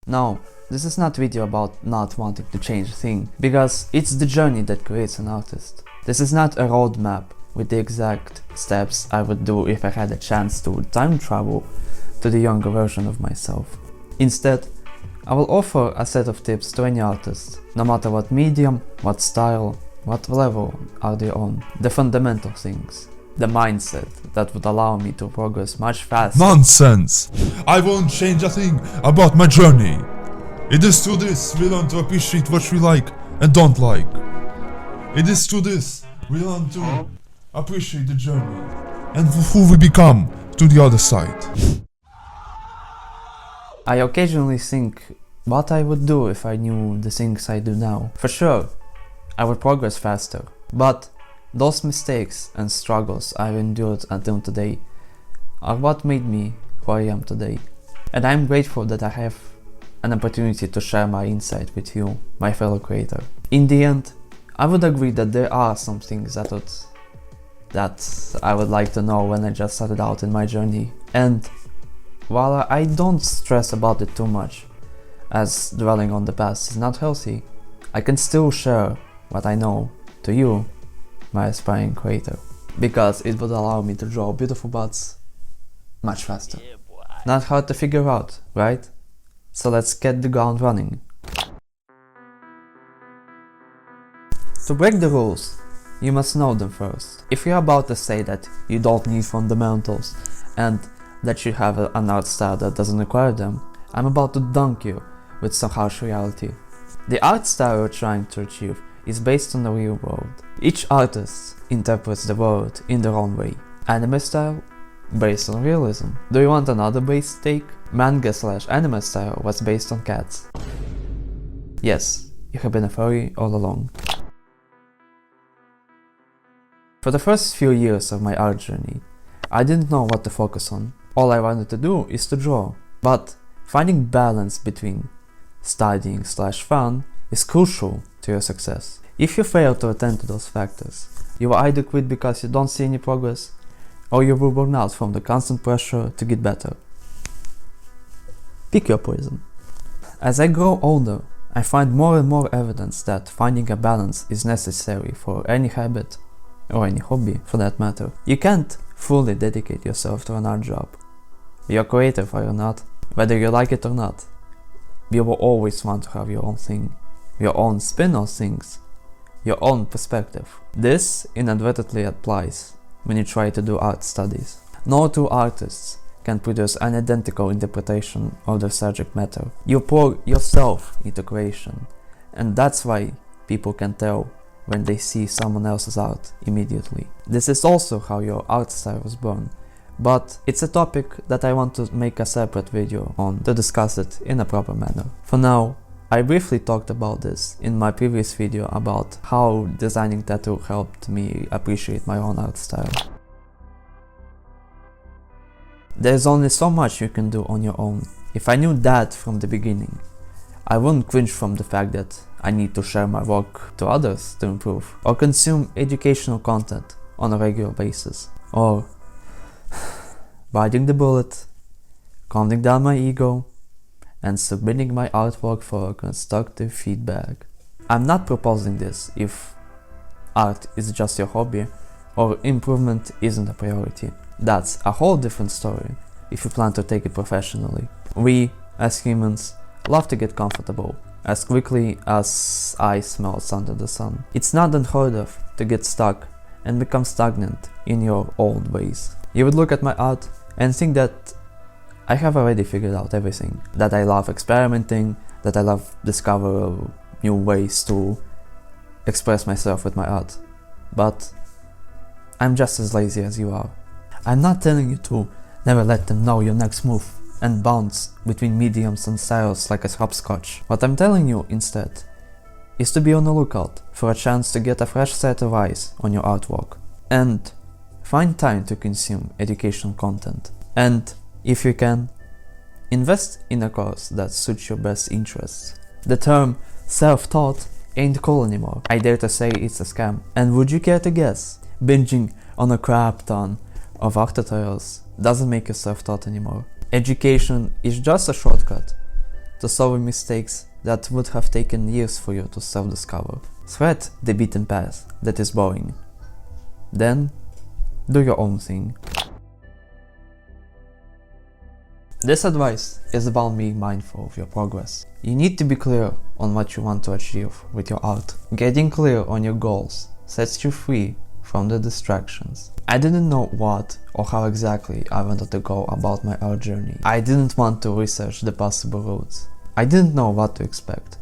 No, this is not video about not wanting to change a thing, because it's the journey that creates an artist. This is not a roadmap with the exact steps I would do if I had a chance to time travel to the younger version of myself. Instead, I will offer a set of tips to any artist, no matter what medium, what style, what level are they on. The fundamental things. The mindset that would allow me to progress much faster. Nonsense! I won't change a thing about my journey. It is through this we learn to appreciate what we like and don't like. It is through this we learn to appreciate the journey and who we become to the other side. I occasionally think what I would do if I knew the things I do now. For sure, I would progress faster, but those mistakes and struggles I've endured until today are what made me who I am today. And I'm grateful that I have an opportunity to share my insight with you, my fellow creator. In the end, I would agree that there are some things that I would like to know when I just started out in my journey. And while I don't stress about it too much, as dwelling on the past is not healthy, I can still share what I know to you, my aspiring creator, because it would allow me to draw beautiful buds much faster. Not hard to figure out, right? So let's get the ground running. To break the rules, you must know them first. If you're about to say that you don't need fundamentals and that you have an art style that doesn't require them, I'm about to dunk you with some harsh reality. The art style you're trying to achieve is based on the real world. Each artist interprets the world in their own way. Anime style, based on realism. Do you want another base take? Manga/anime style was based on cats. Yes, you have been a furry all along. For the first few years of my art journey, I didn't know what to focus on. All I wanted to do is to draw, but finding balance between studying/fun is crucial to your success. If you fail to attend to those factors, you will either quit because you don't see any progress, or you will burn out from the constant pressure to get better. Pick your poison. As I grow older, I find more and more evidence that finding a balance is necessary for any habit, or any hobby for that matter. You can't fully dedicate yourself to an art job. You're creative or you're not, whether you like it or not. You will always want to have your own thing, your own spin on things, your own perspective. This inadvertently applies when you try to do art studies. No two artists can produce an identical interpretation of their subject matter. You pour yourself into creation, and that's why people can tell when they see someone else's art immediately. This is also how your art style was born, but it's a topic that I want to make a separate video on to discuss it in a proper manner. For now, I briefly talked about this in my previous video about how designing tattoo helped me appreciate my own art style. There's only so much you can do on your own. If I knew that from the beginning, I wouldn't cringe from the fact that I need to share my work to others to improve, or consume educational content on a regular basis, or biting the bullet, calming down my ego, and submitting my artwork for constructive feedback. I'm not proposing this if art is just your hobby or improvement isn't a priority. That's a whole different story if you plan to take it professionally. We, as humans, love to get comfortable as quickly as ice melts under the sun. It's not unheard of to get stuck and become stagnant in your old ways. You would look at my art and think that I have already figured out everything, that I love experimenting, that I love discover new ways to express myself with my art. But I'm just as lazy as you are. I'm not telling you to never let them know your next move and bounce between mediums and styles like a hopscotch. What I'm telling you instead is to be on the lookout for a chance to get a fresh set of eyes on your artwork, and find time to consume educational content. And if you can, invest in a course that suits your best interests. The term self-taught ain't cool anymore. I dare to say it's a scam. And would you care to guess? Binging on a crap ton of art tutorials doesn't make you self-taught anymore. Education is just a shortcut to solve mistakes that would have taken years for you to self-discover. Thread the beaten path that is boring. Then, do your own thing. This advice is about being mindful of your progress. You need to be clear on what you want to achieve with your art. Getting clear on your goals sets you free from the distractions. I didn't know what or how exactly I wanted to go about my art journey. I didn't want to research the possible routes. I didn't know what to expect.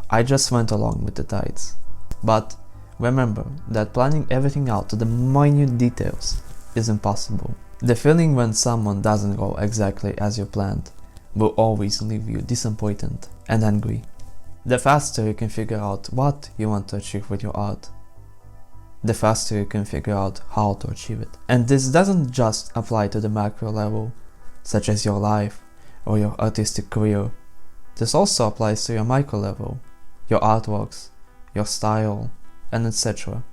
I just went along with the tides. But remember that planning everything out to the minute details is impossible. The feeling when someone doesn't go exactly as you planned will always leave you disappointed and angry. The faster you can figure out what you want to achieve with your art, the faster you can figure out how to achieve it. And this doesn't just apply to the macro level, such as your life or your artistic career. This also applies to your micro level, your artworks, your style, and etc.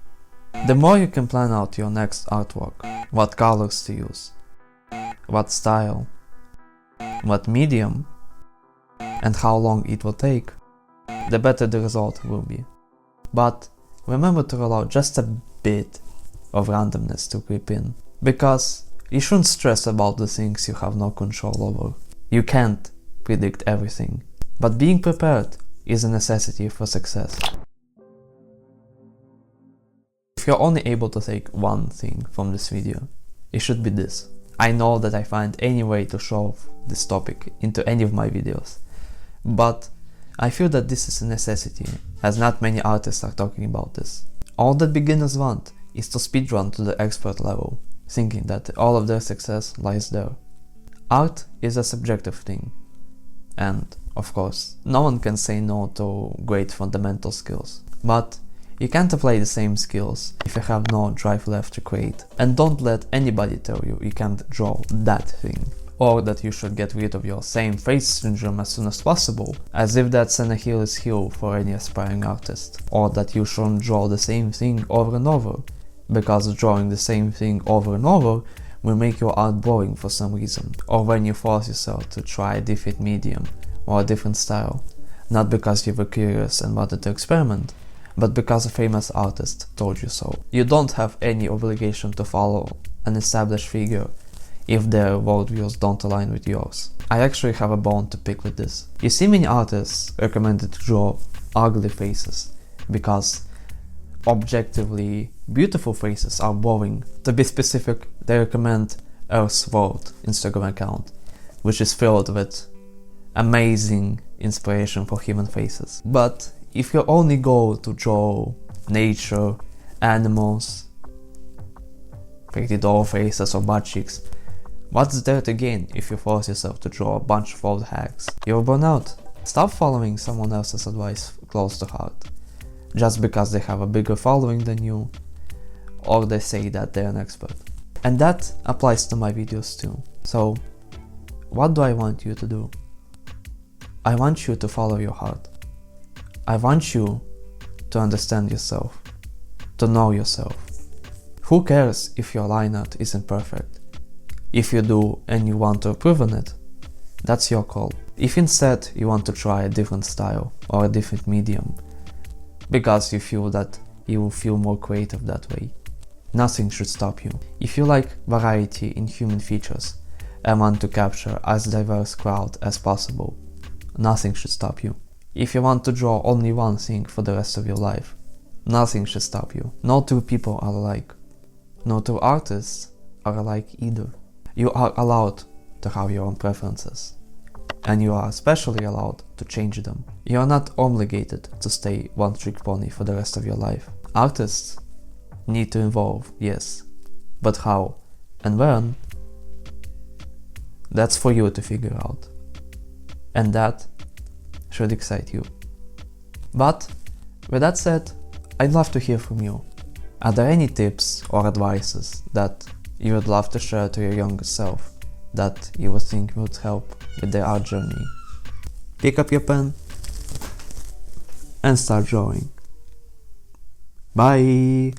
The more you can plan out your next artwork, what colors to use, what style, what medium, and how long it will take, the better the result will be. But remember to allow just a bit of randomness to creep in, because you shouldn't stress about the things you have no control over. You can't predict everything, but being prepared is a necessity for success. If you're only able to take one thing from this video, it should be this. I know that I find any way to shove this topic into any of my videos, but I feel that this is a necessity, as not many artists are talking about this. All that beginners want is to speedrun to the expert level, thinking that all of their success lies there. Art is a subjective thing, and, of course, no one can say no to great fundamental skills, but you can't apply the same skills if you have no drive left to create. And don't let anybody tell you can't draw that thing, or that you should get rid of your same face syndrome as soon as possible, as if that's an Achilles heel for any aspiring artist, or that you shouldn't draw the same thing over and over, because drawing the same thing over and over will make your art boring for some reason, or when you force yourself to try a different medium or a different style, not because you were curious and wanted to experiment, but because a famous artist told you so. You don't have any obligation to follow an established figure if their worldviews don't align with yours. I actually have a bone to pick with this. You see, many artists recommended to draw ugly faces because objectively beautiful faces are boring. To be specific, they recommend Earth's World Instagram account, which is filled with amazing inspiration for human faces. But if your only goal to draw nature, animals, pretty doll faces or butt cheeks, what's there to gain if you force yourself to draw a bunch of old hags? You'll burn out. Stop following someone else's advice close to heart, just because they have a bigger following than you, or they say that they're an expert. And that applies to my videos too. So, what do I want you to do? I want you to follow your heart. I want you to understand yourself, to know yourself. Who cares if your line art isn't perfect? If you do and you want to improve on it, that's your call. If instead you want to try a different style or a different medium, because you feel that you will feel more creative that way, nothing should stop you. If you like variety in human features and want to capture as diverse crowd as possible, nothing should stop you. If you want to draw only one thing for the rest of your life, nothing should stop you. No two people are alike. No two artists are alike either. You are allowed to have your own preferences, and you are especially allowed to change them. You are not obligated to stay one-trick pony for the rest of your life. Artists need to evolve, yes, but how and when? That's for you to figure out, and that should excite you. But with that said, I'd love to hear from you. Are there any tips or advices that you would love to share to your younger self that you would think would help with their art journey? Pick up your pen and start drawing. Bye!